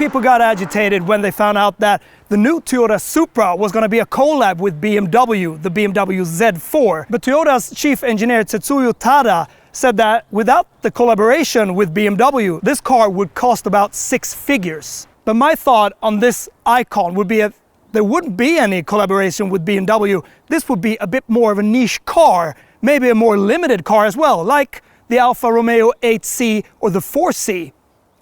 people got agitated when they found out that the new Toyota Supra was going to be a collab with BMW, the BMW Z4. But Toyota's chief engineer Tetsuya Tada said that without the collaboration with BMW, this car would cost about 6 figures. But my thought on this icon would be if there wouldn't be any collaboration with BMW, this would be a bit more of a niche car, maybe a more limited car as well, like the Alfa Romeo 8C or the 4C.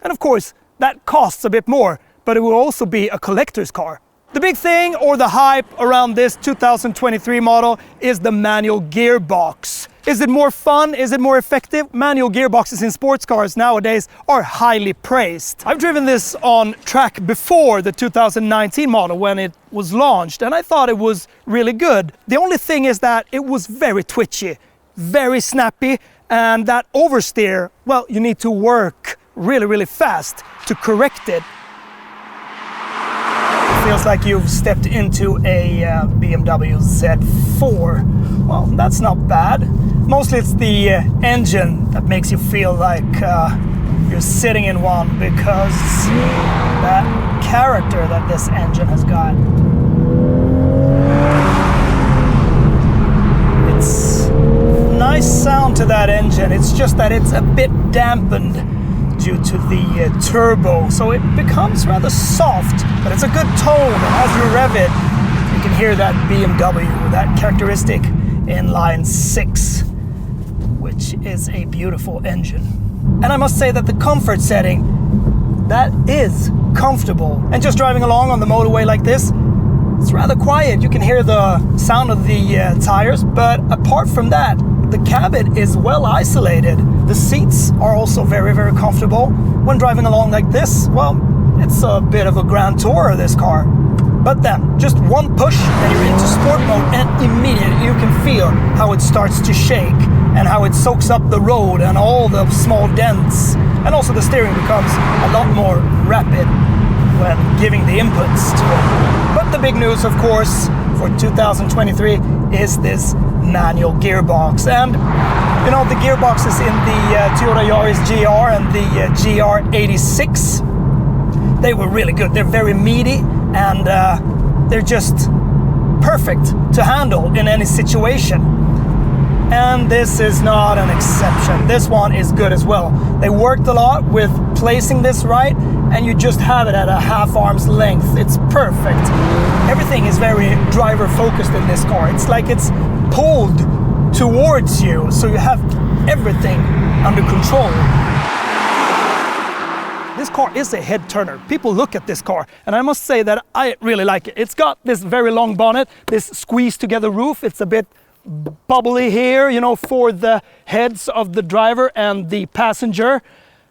And of course, that costs a bit more, but it will also be a collector's car. The big thing, or the hype around this 2023 model, is the manual gearbox. Is it more fun? Is it more effective? Manual gearboxes in sports cars nowadays are highly praised. I've driven this on track before the 2019 model when it was launched, and I thought it was really good. The only thing is that it was very twitchy, very snappy, and that oversteer, well, you need to work really fast to correct it. Feels like you've stepped into a BMW Z4. Well, that's not bad. Mostly it's the engine that makes you feel like you're sitting in one, because that character that this engine has got. It's a nice sound to that engine. It's just that it's a bit dampened due to the turbo, so it becomes rather soft, but it's a good tone, and as you rev it, you can hear that BMW, that characteristic inline 6, which is a beautiful engine. And I must say that the comfort setting, that is comfortable. And just driving along on the motorway like this, it's rather quiet. You can hear the sound of the tires, but apart from that, the cabin is well isolated. The seats are also very comfortable. When driving along like this, well, it's a bit of a grand tour of this car. But then, just one push and you're into sport mode, and immediately you can feel how it starts to shake and how it soaks up the road and all the small dents. And also the steering becomes a lot more rapid when giving the inputs to it. But the big news, of course, for 2023 is this manual gearbox. And you know, the gearboxes in the Toyota Yaris GR and the GR86, they were really good. They're very meaty, and they're just perfect to handle in any situation. And this is not an exception. This one is good as well. They worked a lot with placing this right, and you just have it at a half arm's length. It's perfect. Everything is very driver focused in this car. It's like it's pulled towards you, so you have everything under control. This car is a head turner. People look at this car, and I must say that I really like it. It's got this very long bonnet, this squeezed together roof. It's a bit bubbly here, you know, for the heads of the driver and the passenger.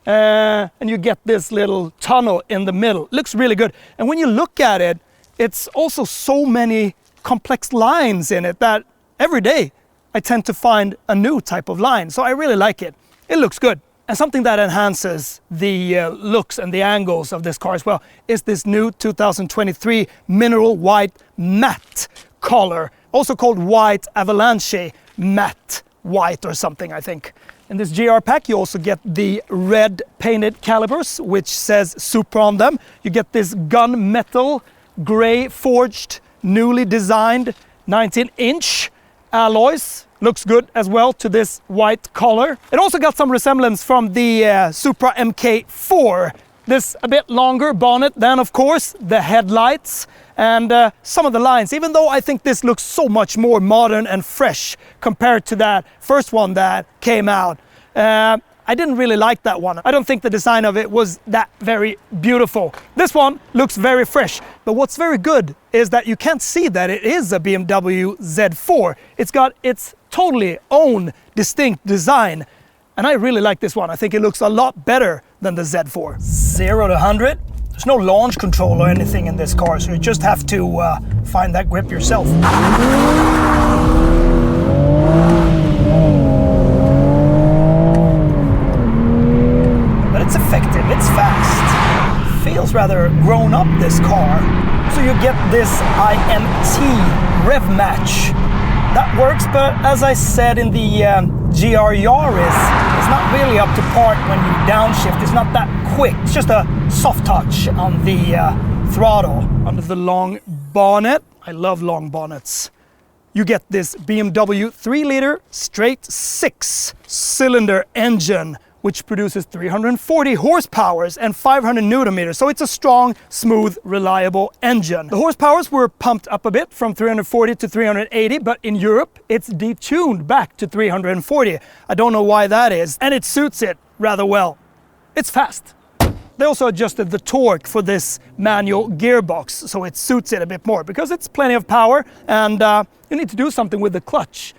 And you get this little tunnel in the middle. It looks really good. And when you look at it, it's also so many complex lines in it that every day I tend to find a new type of line. So I really like it. It looks good. And something that enhances the looks and the angles of this car as well is this new 2023 mineral white matte color, also called white avalanche matte white or something, I think. In this GR pack you also get the red painted calipers, which says Supra on them. You get this gunmetal gray forged, newly designed 19-inch alloys. Looks good as well to this white color. It also got some resemblance from the Supra MK4. This a bit longer bonnet than, of course, the headlights and some of the lines, even though I think this looks so much more modern and fresh compared to that first one that came out. I didn't really like that one. I don't think the design of it was that very beautiful. This one looks very fresh, but what's very good is that you can't see that it is a BMW Z4. It's got its totally own distinct design, and I really like this one. I think it looks a lot better than the Z4. 0 to 100. There's no launch control or anything in this car, so you just have to find that grip yourself. But it's effective, it's fast. Feels rather grown up, this car. So you get this IMT rev match. That works, but as I said in the GR Yaris, it's not really up to par when you downshift. It's not that quick. It's just a soft touch on the throttle. Under the long bonnet, I love long bonnets. You get this BMW 3-liter straight 6-cylinder engine, which produces 340 horsepower and 500 Newton meters. So it's a strong, smooth, reliable engine. The horsepowers were pumped up a bit from 340 to 380, but in Europe, it's detuned back to 340. I don't know why that is, and it suits it rather well. It's fast. They also adjusted the torque for this manual gearbox, so it suits it a bit more because it's plenty of power, and you need to do something with the clutch.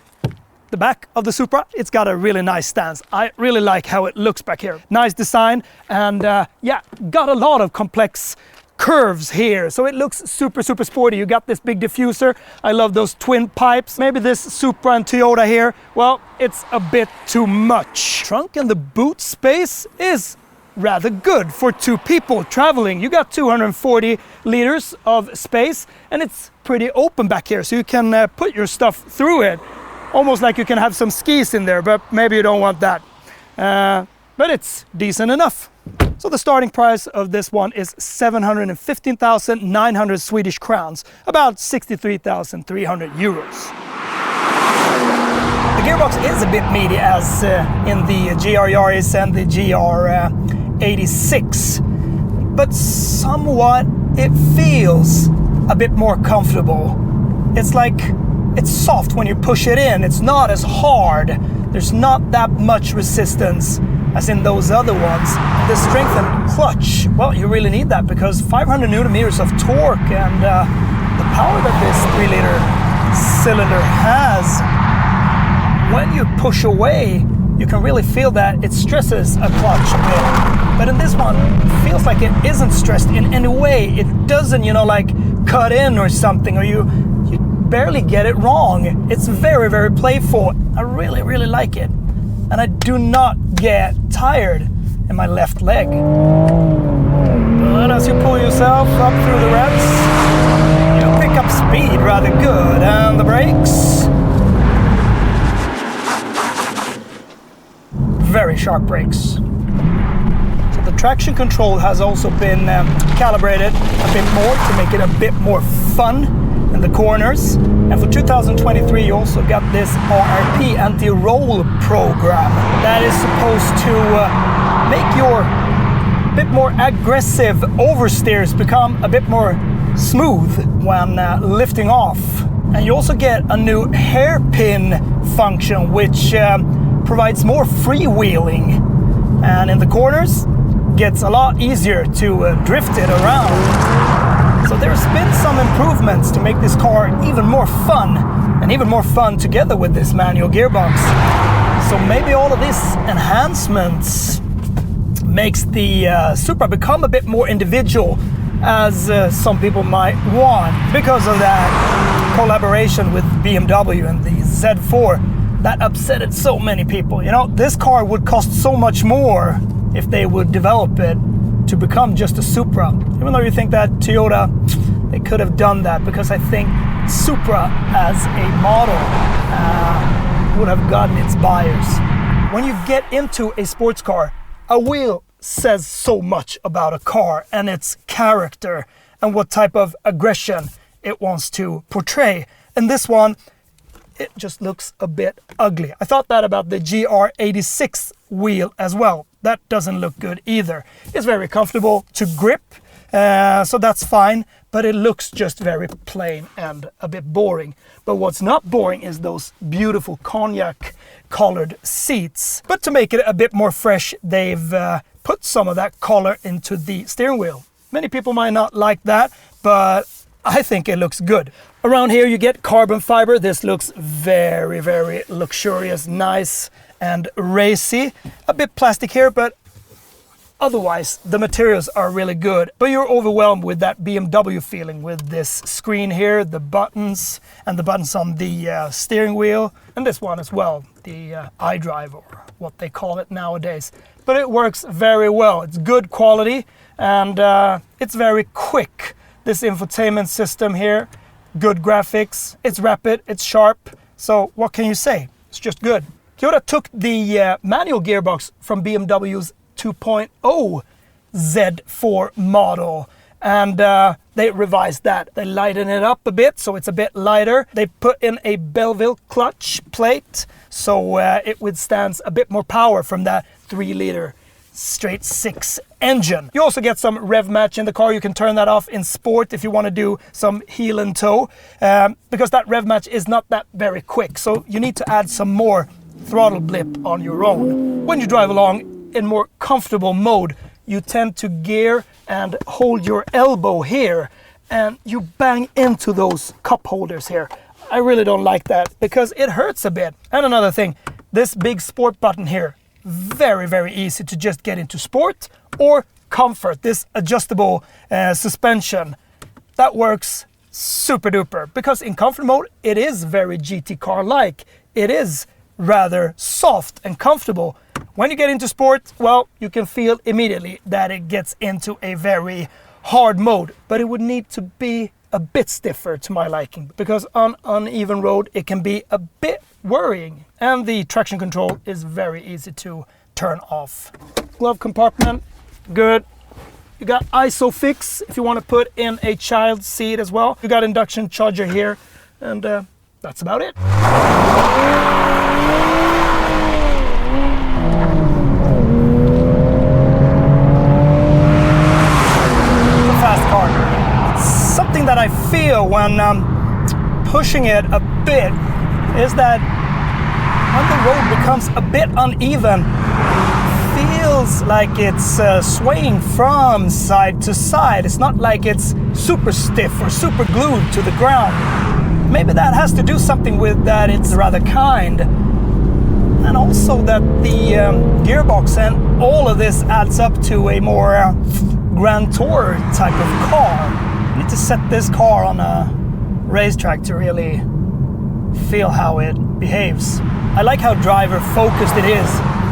The back of the Supra, it's got a really nice stance. I really like how it looks back here. Nice design, and yeah, got a lot of complex curves here, so it looks super sporty. You got this big diffuser. I love those twin pipes. Maybe this Supra and Toyota here, well, it's a bit too much. Trunk and the boot space is rather good for 2 people traveling. You got 240 liters of space, and it's pretty open back here, so you can put your stuff through it. Almost like you can have some skis in there, but maybe you don't want that. But it's decent enough. So the starting price of this one is 715,900 Swedish crowns, about 63,300 euros. The gearbox is a bit meaty as in the GR Yaris and the GR 86, but somewhat it feels a bit more comfortable. It's like it's soft when you push it in. It's not as hard. There's not that much resistance as in those other ones. The strengthened clutch, well, you really need that because 500 Newton meters of torque and the power that this 3-liter cylinder has, when you push away, you can really feel that it stresses a clutch a bit. But in this one, it feels like it isn't stressed in any way. It doesn't, you know, like cut in or something, or you barely get it wrong. It's very playful. I really like it. And I do not get tired in my left leg. But as you pull yourself up through the reps, you pick up speed rather good. And the brakes, very sharp brakes. So the traction control has also been calibrated a bit more to make it a bit more fun in the corners. And for 2023 you also got this RRP anti-roll program that is supposed to make your bit more aggressive oversteers become a bit more smooth when lifting off. And you also get a new hairpin function which provides more freewheeling, and in the corners gets a lot easier to drift it around. So there's been some improvements to make this car even more fun, and even more fun together with this manual gearbox. So maybe all of these enhancements makes the Supra become a bit more individual, as some people might want, because of that collaboration with BMW and the Z4 that upsetted so many people. You know, this car would cost so much more if they would develop it to become just a Supra. Even though you think that Toyota, they could have done that, because I think Supra as a model would have gotten its buyers. When you get into a sports car, a wheel says so much about a car and its character and what type of aggression it wants to portray. And this one, it just looks a bit ugly. I thought that about the GR86 wheel as well. That doesn't look good either. It's very comfortable to grip, so that's fine, but it looks just very plain and a bit boring. But what's not boring is those beautiful cognac colored seats. But to make it a bit more fresh, they've put some of that color into the steering wheel. Many people might not like that, but I think it looks good. Around here you get carbon fiber. This looks very luxurious, nice and racy. A bit plastic here, but otherwise the materials are really good. But you're overwhelmed with that BMW feeling with this screen here, the buttons, and the buttons on the steering wheel, and this one as well, the iDrive, or what they call it nowadays. But it works very well. It's good quality, and it's very quick. This infotainment system here, good graphics, it's rapid, it's sharp. So what can you say? It's just good. Toyota took the manual gearbox from BMW's 2.0 Z4 model, and they revised that. They lightened it up a bit, so it's a bit lighter. They put in a Belleville clutch plate, so it withstands a bit more power from that 3-liter straight 6 engine. You also get some rev match in the car. You can turn that off in sport if you want to do some heel and toe, because that rev match is not that very quick, so you need to add some more throttle blip on your own. When you drive along in more comfortable mode, you tend to gear and hold your elbow here, and you bang into those cup holders here. I really don't like that because it hurts a bit. And another thing, this big sport button here, very, very easy to just get into sport or comfort. This adjustable suspension, that works super duper, because in comfort mode, it is very GT car-like. It is rather soft and comfortable. When you get into sport, well, you can feel immediately that it gets into a very hard mode, but it would need to be a bit stiffer to my liking, because on uneven road it can be a bit worrying. And the traction control is very easy to turn off. Glove compartment, good. You got ISOFIX if you want to put in a child seat as well. You got induction charger here, and that's about it. Something that I feel when pushing it a bit is that when the road becomes a bit uneven, feels like it's swaying from side to side. It's not like it's super stiff or super glued to the ground. Maybe that has to do something with that it's rather kind, and also that the gearbox and all of this adds up to a more Grand Tour type of car. You need to set this car on a racetrack to really feel how it behaves. I like how driver focused it is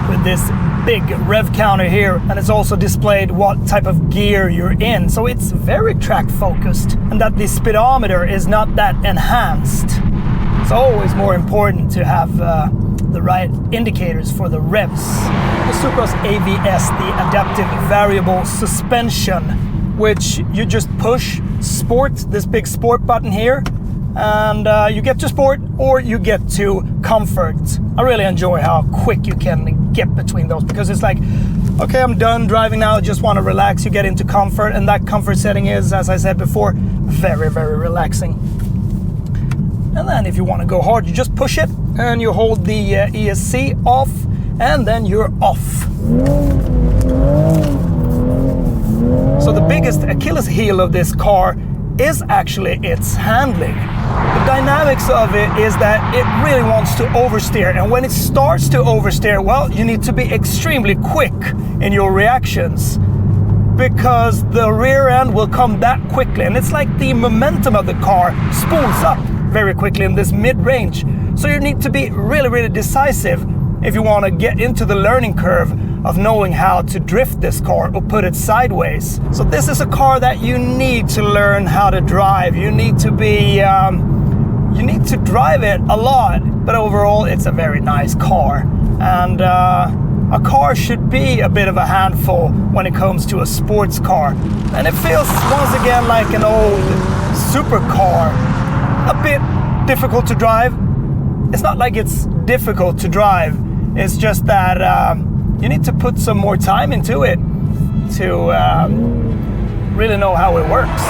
with this big rev counter here, and it's also displayed what type of gear you're in, so it's very track focused, and that the speedometer is not that enhanced. It's always more important to have the right indicators for the revs. The Supra's AVS, the adaptive variable suspension, which you just push sport, this big sport button here, and you get to sport or you get to comfort. I really enjoy how quick you can get between those, because it's like, okay, I'm done driving now, I just want to relax. You get into comfort, and that comfort setting is, as I said before, very, very relaxing. And then if you want to go hard, you just push it and you hold the ESC off, and then you're off. So the biggest Achilles heel of this car is actually its handling. The dynamics of it is that it really wants to oversteer, and when it starts to oversteer, well, you need to be extremely quick in your reactions, because the rear end will come that quickly, and it's like the momentum of the car spools up very quickly in this mid-range. So you need to be really, really decisive if you want to get into the learning curve of knowing how to drift this car or put it sideways. So this is a car that you need to learn how to drive. You need to be, you need to drive it a lot, but overall it's a very nice car. And a car should be a bit of a handful when it comes to a sports car. And it feels once again like an old supercar. A bit difficult to drive. It's not like it's difficult to drive. It's just that you need to put some more time into it to really know how it works.